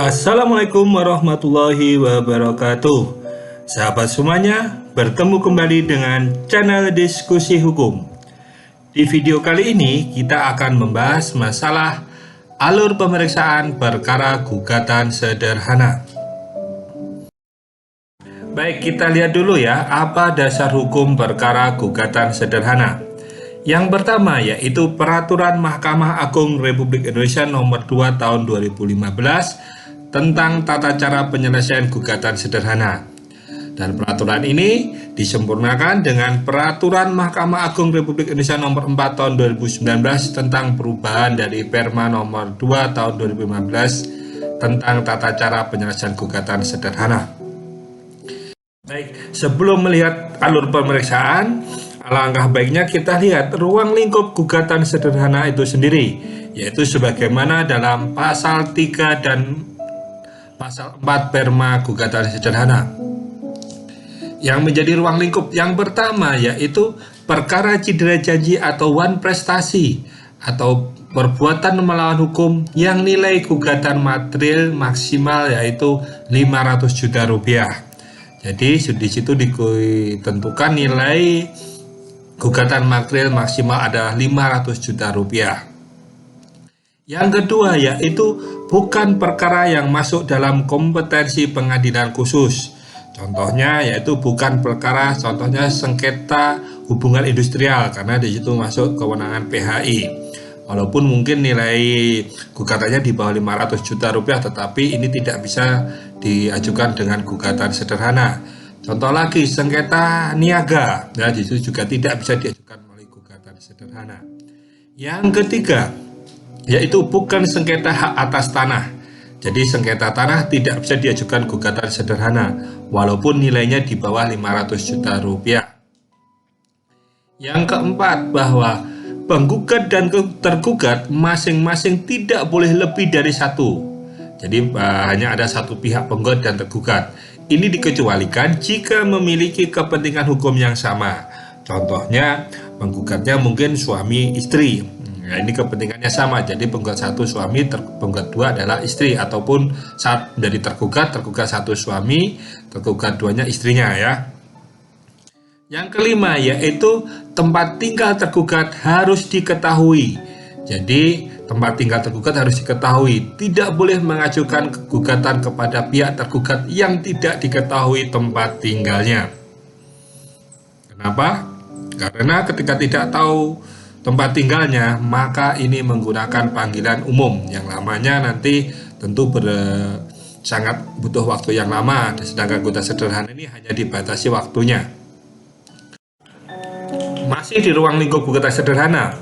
Assalamualaikum warahmatullahi wabarakatuh. Sahabat semuanya, bertemu kembali dengan channel Diskusi Hukum. Di video kali ini kita akan membahas masalah alur pemeriksaan perkara gugatan sederhana. Baik, kita lihat dulu ya, apa dasar hukum perkara gugatan sederhana. Yang pertama yaitu Peraturan Mahkamah Agung Republik Indonesia Nomor 2 Tahun 2015 tentang tata cara penyelesaian gugatan sederhana. Dan peraturan ini disempurnakan dengan Peraturan Mahkamah Agung Republik Indonesia Nomor 4 Tahun 2019 tentang perubahan dari Perma Nomor 2 Tahun 2015 tentang tata cara penyelesaian gugatan sederhana. Baik, sebelum melihat alur pemeriksaan, alangkah baiknya kita lihat ruang lingkup gugatan sederhana itu sendiri, yaitu sebagaimana dalam pasal 3 dan pasal 4 Perma gugatan sederhana. Yang menjadi ruang lingkup yang pertama yaitu perkara cedera janji atau wan prestasi atau perbuatan melawan hukum yang nilai gugatan material maksimal yaitu 500 juta rupiah. Jadi di situ ditentukan nilai gugatan material maksimal adalah 500 juta rupiah. Yang kedua yaitu bukan perkara yang masuk dalam kompetensi pengadilan khusus. Contohnya yaitu bukan perkara, contohnya sengketa hubungan industrial karena di situ masuk kewenangan PHI. Walaupun mungkin nilai gugatannya di bawah 500 juta rupiah, tetapi ini tidak bisa diajukan dengan gugatan sederhana. Contoh lagi sengketa niaga, ya di situ juga tidak bisa diajukan melalui gugatan sederhana. Yang ketiga yaitu bukan sengketa hak atas tanah. Jadi sengketa tanah tidak bisa diajukan gugatan sederhana walaupun nilainya di bawah 500 juta rupiah. Yang keempat bahwa penggugat dan tergugat masing-masing tidak boleh lebih dari satu. Jadi hanya ada satu pihak penggugat dan tergugat. Ini dikecualikan jika memiliki kepentingan hukum yang sama. Contohnya penggugatnya mungkin suami istri. Nah, ini kepentingannya sama. Jadi penggugat satu suami, penggugat dua adalah istri, ataupun saat dari tergugat satu suami, tergugat duanya istrinya ya. Yang kelima yaitu tempat tinggal tergugat harus diketahui. Jadi tempat tinggal tergugat harus diketahui. Tidak boleh mengajukan gugatan kepada pihak tergugat yang tidak diketahui tempat tinggalnya. Kenapa? Karena ketika tidak tahu tempat tinggalnya, maka ini menggunakan panggilan umum yang lamanya nanti tentu sangat butuh waktu yang lama. Sedangkan gugatan sederhana ini hanya dibatasi waktunya. Masih di ruang lingkup gugatan sederhana,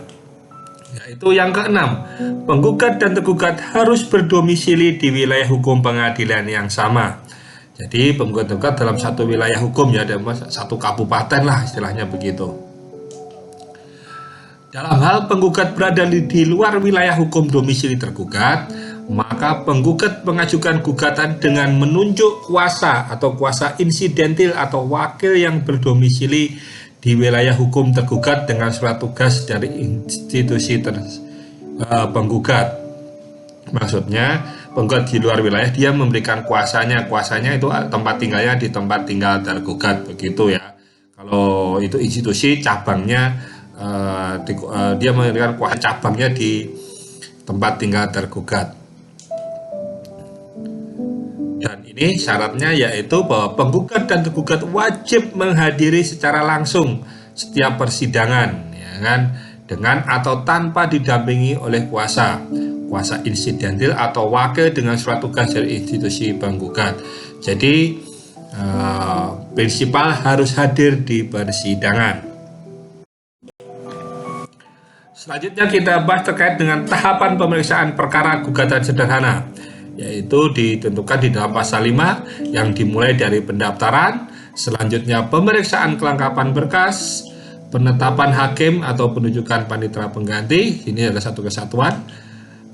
yaitu yang keenam, penggugat dan tergugat harus berdomisili di wilayah hukum pengadilan yang sama. Jadi penggugat tergugat dalam satu wilayah hukum, ya dalam satu kabupaten lah istilahnya begitu. Dalam hal penggugat berada di luar wilayah hukum domisili tergugat, maka penggugat mengajukan gugatan dengan menunjuk kuasa atau kuasa insidentil atau wakil yang berdomisili di wilayah hukum tergugat dengan surat tugas dari institusi penggugat. Maksudnya penggugat di luar wilayah dia memberikan kuasanya itu tempat tinggalnya di tempat tinggal tergugat begitu ya. Kalau itu institusi cabangnya dia memberikan kuasa cabangnya di tempat tinggal tergugat. Dan ini syaratnya yaitu bahwa penggugat dan tergugat wajib menghadiri secara langsung setiap persidangan, ya kan, dengan atau tanpa didampingi oleh kuasa insidentil atau wakil dengan surat tugas dari institusi penggugat. Jadi prinsipal harus hadir di persidangan. Selanjutnya kita bahas terkait dengan tahapan pemeriksaan perkara gugatan sederhana, yaitu ditentukan di dalam pasal 5 yang dimulai dari pendaftaran, selanjutnya pemeriksaan kelengkapan berkas, penetapan hakim atau penunjukan panitera pengganti, ini ada satu kesatuan,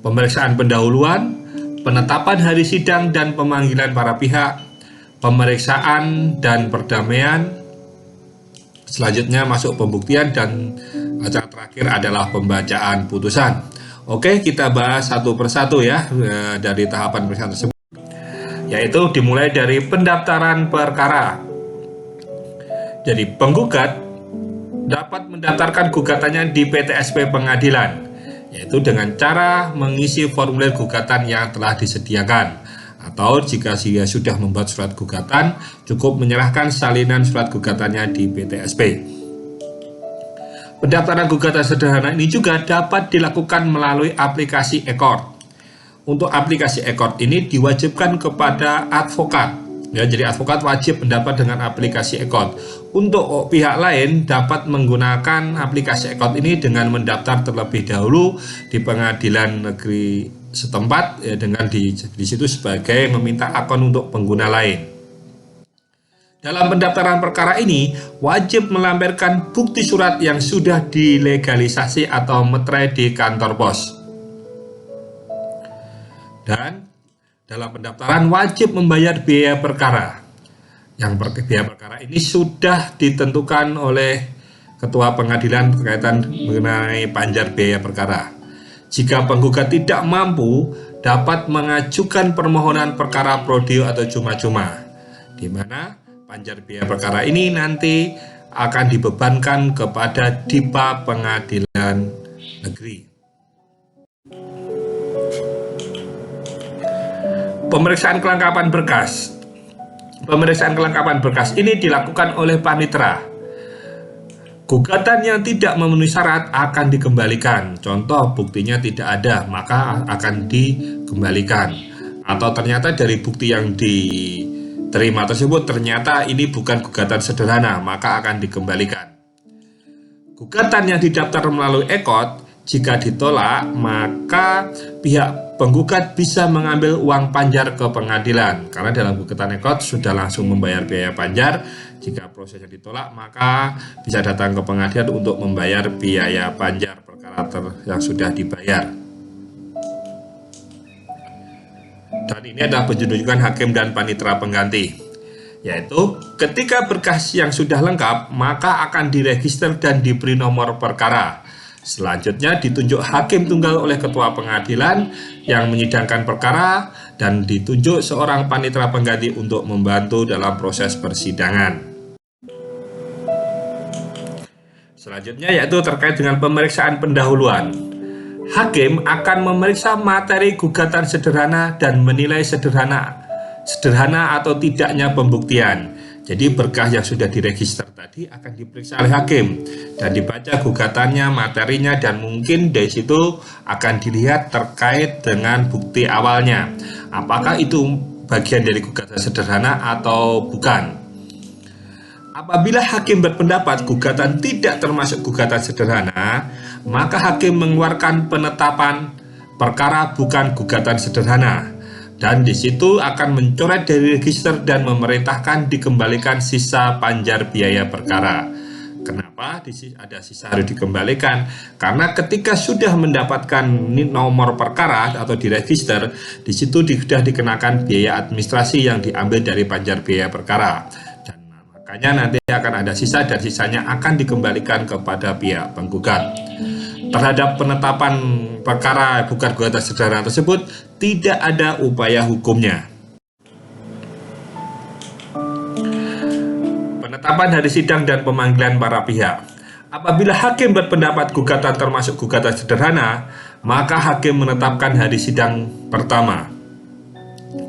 pemeriksaan pendahuluan, penetapan hari sidang dan pemanggilan para pihak, pemeriksaan dan perdamaian, selanjutnya masuk pembuktian, dan acara terakhir adalah pembacaan putusan. Oke, kita bahas satu persatu ya dari tahapan pemeriksaan tersebut. yaitu dimulai dari pendaftaran perkara. Jadi penggugat dapat mendaftarkan gugatannya di PTSP pengadilan, yaitu dengan cara mengisi formulir gugatan yang telah disediakan, atau jika dia sudah membuat surat gugatan, cukup menyerahkan salinan surat gugatannya di PTSP. Pendaftaran gugatan sederhana ini juga dapat dilakukan melalui aplikasi e-court. Untuk aplikasi e-court ini diwajibkan kepada advokat. Ya, jadi advokat wajib mendapat dengan aplikasi e-court. Untuk pihak lain dapat menggunakan aplikasi e-court ini dengan mendaftar terlebih dahulu di pengadilan negeri setempat, ya, dengan di situ sebagai meminta akun untuk pengguna lain. Dalam pendaftaran perkara ini wajib melampirkan bukti surat yang sudah dilegalisasi atau meterai di kantor pos. Dan dalam pendaftaran wajib membayar biaya perkara. Yang biaya perkara ini sudah ditentukan oleh ketua pengadilan berkaitan mengenai panjar biaya perkara. Jika penggugat tidak mampu, dapat mengajukan permohonan perkara prodeo atau cuma-cuma, di mana panjar biaya perkara ini nanti akan dibebankan kepada DIPA Pengadilan Negeri. Pemeriksaan kelengkapan berkas. Pemeriksaan kelengkapan berkas ini dilakukan oleh panitera. Gugatan yang tidak memenuhi syarat akan dikembalikan. Contoh, buktinya tidak ada, maka akan dikembalikan. Atau ternyata dari bukti yang diterima tersebut ternyata ini bukan gugatan sederhana, maka akan dikembalikan. Gugatan yang didaftar melalui e-court jika ditolak, maka pihak penggugat bisa mengambil uang panjar ke pengadilan, karena dalam gugatan e-court sudah langsung membayar biaya panjar. Jika prosesnya ditolak, maka bisa datang ke pengadilan untuk membayar biaya panjar perkara yang sudah dibayar. Dan ini adalah penunjukan hakim dan panitera pengganti, yaitu ketika berkas yang sudah lengkap, maka akan diregister dan diberi nomor perkara. Selanjutnya ditunjuk hakim tunggal oleh ketua pengadilan yang menyidangkan perkara, dan ditunjuk seorang panitera pengganti untuk membantu dalam proses persidangan. Selanjutnya yaitu terkait dengan pemeriksaan pendahuluan. Hakim akan memeriksa materi gugatan sederhana dan menilai sederhana atau tidaknya pembuktian. Jadi berkas yang sudah diregister tadi akan diperiksa oleh hakim dan dibaca gugatannya, materinya, dan mungkin dari situ akan dilihat terkait dengan bukti awalnya. Apakah itu bagian dari gugatan sederhana atau bukan? Apabila hakim berpendapat gugatan tidak termasuk gugatan sederhana, maka hakim mengeluarkan penetapan perkara bukan gugatan sederhana. Dan di situ akan mencoret dari register dan memerintahkan dikembalikan sisa panjar biaya perkara. Kenapa ada sisa harus dikembalikan? Karena ketika sudah mendapatkan nomor perkara atau diregister, di situ sudah dikenakan biaya administrasi yang diambil dari panjar biaya perkara. Dan makanya nanti akan ada sisa dan sisanya akan dikembalikan kepada pihak penggugat. Terhadap penetapan perkara bukan gugatan sederhana tersebut tidak ada upaya hukumnya. Penetapan hari sidang dan pemanggilan para pihak. Apabila hakim berpendapat gugatan termasuk gugatan sederhana, maka hakim menetapkan hari sidang pertama.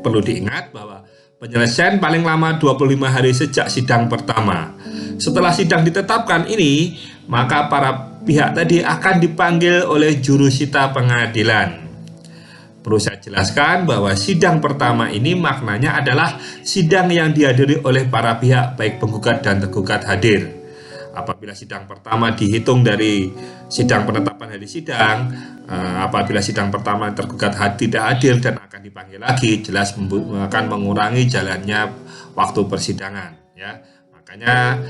Perlu diingat bahwa penyelesaian paling lama 25 hari sejak sidang pertama. Setelah sidang ditetapkan ini, maka para pihak tadi akan dipanggil oleh jurusita pengadilan. Perlu saya jelaskan bahwa sidang pertama ini maknanya adalah sidang yang dihadiri oleh para pihak, baik penggugat dan tergugat hadir. Apabila sidang pertama dihitung dari sidang penetapan hari sidang, apabila sidang pertama tergugat tidak hadir dan akan dipanggil lagi, jelas akan mengurangi jalannya waktu persidangan. Ya, makanya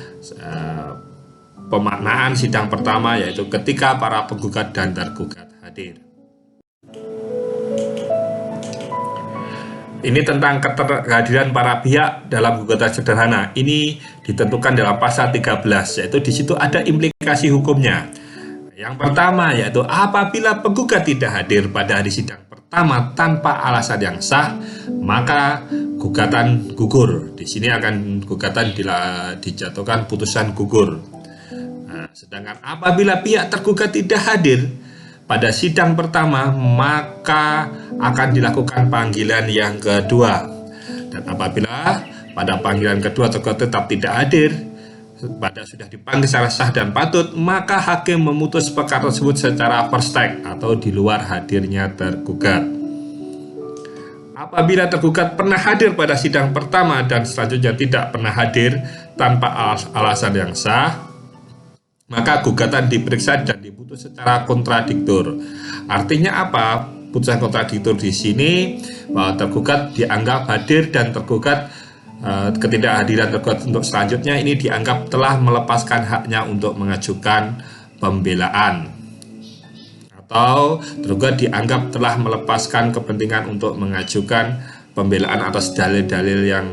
pemaknaan sidang pertama yaitu ketika para penggugat dan tergugat hadir. Ini tentang kehadiran para pihak dalam gugatan sederhana. Ini ditentukan dalam pasal 13, yaitu di situ ada implikasi hukumnya. Yang pertama yaitu apabila penggugat tidak hadir pada hari sidang pertama tanpa alasan yang sah, maka gugatan gugur. Di sini akan gugatan dijatuhkan putusan gugur. Nah, sedangkan apabila pihak tergugat tidak hadir pada sidang pertama, maka akan dilakukan panggilan yang kedua. Dan apabila pada panggilan kedua tergugat tetap tidak hadir, pada sudah dipanggil secara sah dan patut, maka hakim memutus perkara tersebut secara first take atau di luar hadirnya tergugat. Apabila tergugat pernah hadir pada sidang pertama dan selanjutnya tidak pernah hadir tanpa alasan yang sah, maka gugatan diperiksa dan diputus secara kontradiktor. Artinya apa? Putusan kontradiktor di sini bahwa tergugat dianggap hadir dan tergugat ketidakhadiran tergugat untuk selanjutnya ini dianggap telah melepaskan haknya untuk mengajukan pembelaan, atau tergugat dianggap telah melepaskan kepentingan untuk mengajukan pembelaan atas dalil-dalil yang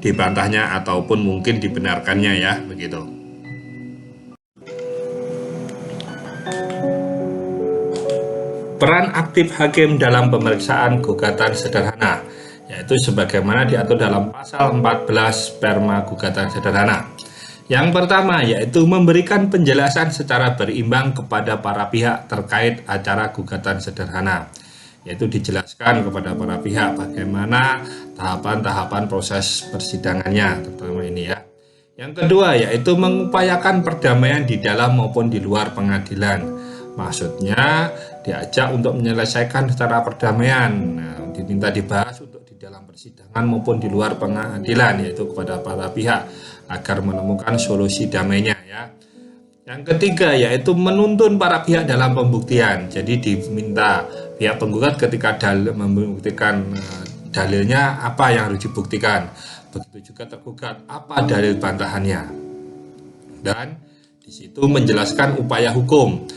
dibantahnya ataupun mungkin dibenarkannya, ya, begitu. Peran aktif hakim dalam pemeriksaan gugatan sederhana, yaitu sebagaimana diatur dalam pasal 14 Perma Gugatan Sederhana. Yang pertama yaitu memberikan penjelasan secara berimbang kepada para pihak terkait acara gugatan sederhana, yaitu dijelaskan kepada para pihak bagaimana tahapan-tahapan proses persidangannya, terutama ini, ya. Yang kedua yaitu mengupayakan perdamaian di dalam maupun di luar pengadilan. Maksudnya diajak untuk menyelesaikan secara perdamaian, diminta dibahas untuk di dalam persidangan maupun di luar pengadilan, yaitu kepada para pihak agar menemukan solusi damainya, ya. Yang ketiga yaitu menuntun para pihak dalam pembuktian. Jadi diminta pihak penggugat ketika membuktikan dalilnya apa yang harus dibuktikan, begitu juga tergugat apa dalil bantahannya, dan di situ menjelaskan upaya hukum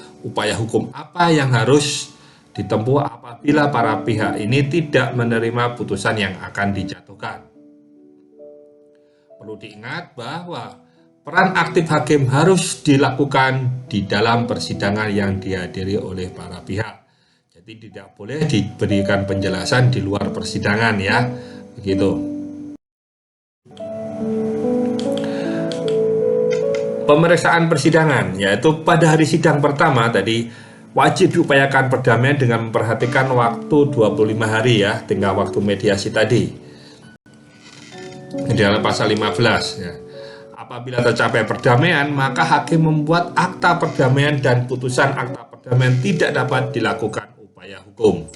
apa yang harus ditempuh apabila para pihak ini tidak menerima putusan yang akan dijatuhkan. Perlu diingat bahwa peran aktif hakim harus dilakukan di dalam persidangan yang dihadiri oleh para pihak. Jadi tidak boleh diberikan penjelasan di luar persidangan, ya, begitu. Pemeriksaan persidangan, yaitu pada hari sidang pertama tadi wajib diupayakan perdamaian dengan memperhatikan waktu 25 hari, ya, tinggal waktu mediasi tadi di dalam pasal 15, ya. Apabila tercapai perdamaian, maka hakim membuat akta perdamaian dan putusan akta perdamaian tidak dapat dilakukan upaya hukum.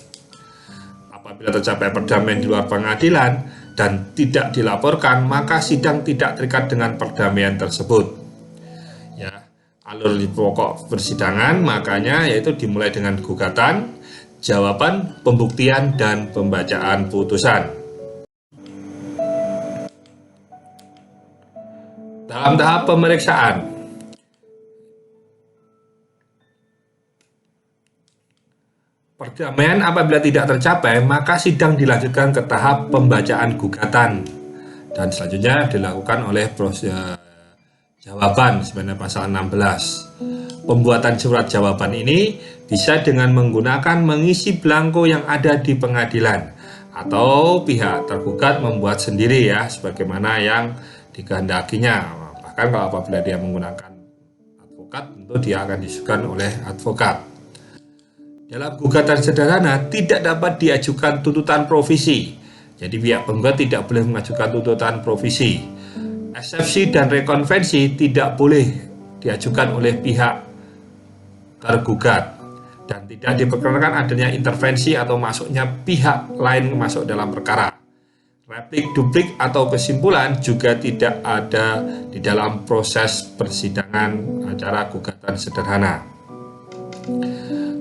Apabila tercapai perdamaian di luar pengadilan dan tidak dilaporkan, maka sidang tidak terikat dengan perdamaian tersebut. Ya, alur pokok persidangan makanya yaitu dimulai dengan gugatan, jawaban, pembuktian, dan pembacaan putusan. Dalam tahap pemeriksaan, perdamaian apabila tidak tercapai, maka sidang dilanjutkan ke tahap pembacaan gugatan dan selanjutnya dilakukan oleh proses jawaban sebenarnya pasal 16. Pembuatan surat jawaban ini bisa dengan menggunakan mengisi belangko yang ada di pengadilan atau pihak tergugat membuat sendiri, ya, sebagaimana yang dikehendakinya. Bahkan kalau apabila dia menggunakan advokat, tentu dia akan disusun oleh advokat. Dalam gugatan sederhana tidak dapat diajukan tuntutan provisi. Jadi pihak penggugat tidak boleh mengajukan tuntutan provisi. Eksepsi dan rekonvensi tidak boleh diajukan oleh pihak tergugat dan tidak diperkenankan adanya intervensi atau masuknya pihak lain masuk dalam perkara. Replik, duplik, atau kesimpulan juga tidak ada di dalam proses persidangan acara gugatan sederhana.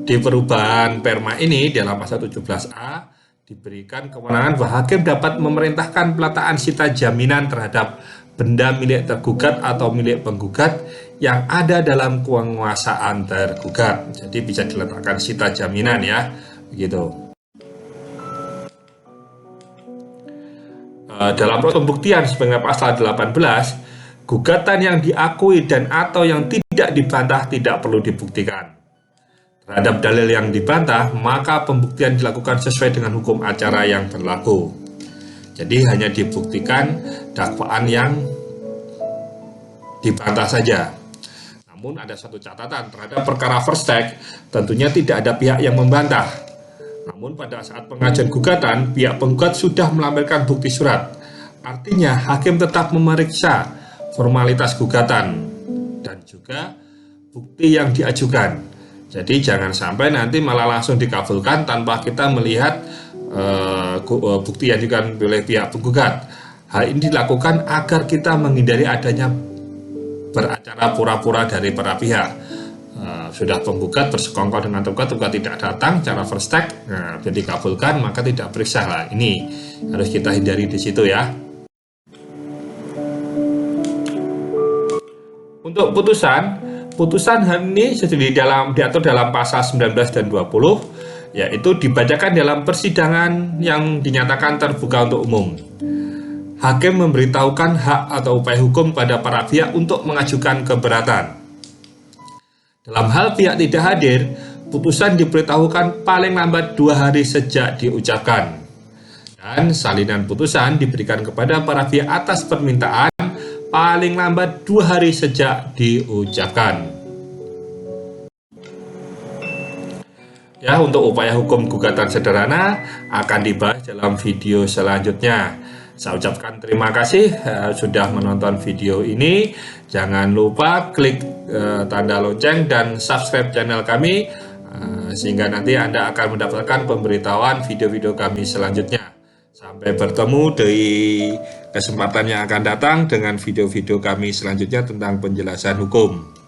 Di perubahan Perma ini dalam pasal 17A diberikan kewenangan bahwa hakim dapat memerintahkan peletakkan sita jaminan terhadap benda milik tergugat atau milik penggugat yang ada dalam penguasaan tergugat. Jadi bisa diletakkan sita jaminan, ya, begitu. Dalam proses pembuktian sebagai pasal 18, gugatan yang diakui dan atau yang tidak dibantah tidak perlu dibuktikan. Terhadap dalil yang dibantah, maka pembuktian dilakukan sesuai dengan hukum acara yang berlaku. Jadi hanya dibuktikan dakwaan yang dibantah saja. Namun ada satu catatan terhadap perkara first take, tentunya tidak ada pihak yang membantah. Namun pada saat pengajuan gugatan, pihak penggugat sudah melampirkan bukti surat. Artinya hakim tetap memeriksa formalitas gugatan dan juga bukti yang diajukan. Jadi jangan sampai nanti malah langsung dikabulkan tanpa kita melihat bukti yang diajukan oleh pihak penggugat. Hal ini dilakukan agar kita menghindari adanya beracara pura-pura dari para pihak. Sudah penggugat bersekongkol dengan tergugat tidak datang cara first take, jadi dikabulkan maka tidak periksa lah. Ini harus kita hindari di situ ya. Untuk putusan hari ini sudah diatur dalam pasal 19 dan 20, yaitu dibacakan dalam persidangan yang dinyatakan terbuka untuk umum. Hakim memberitahukan hak atau upaya hukum pada para pihak untuk mengajukan keberatan. Dalam hal pihak tidak hadir, putusan diberitahukan paling lambat 2 hari sejak diucapkan. Dan salinan putusan diberikan kepada para pihak atas permintaan paling lambat 2 hari sejak diucapkan. Ya, untuk upaya hukum gugatan sederhana akan dibahas dalam video selanjutnya. Saya ucapkan terima kasih sudah menonton video ini. Jangan lupa klik tanda lonceng dan subscribe channel kami sehingga nanti Anda akan mendapatkan pemberitahuan video-video kami selanjutnya. Sampai bertemu di kesempatan yang akan datang dengan video-video kami selanjutnya tentang penjelasan hukum.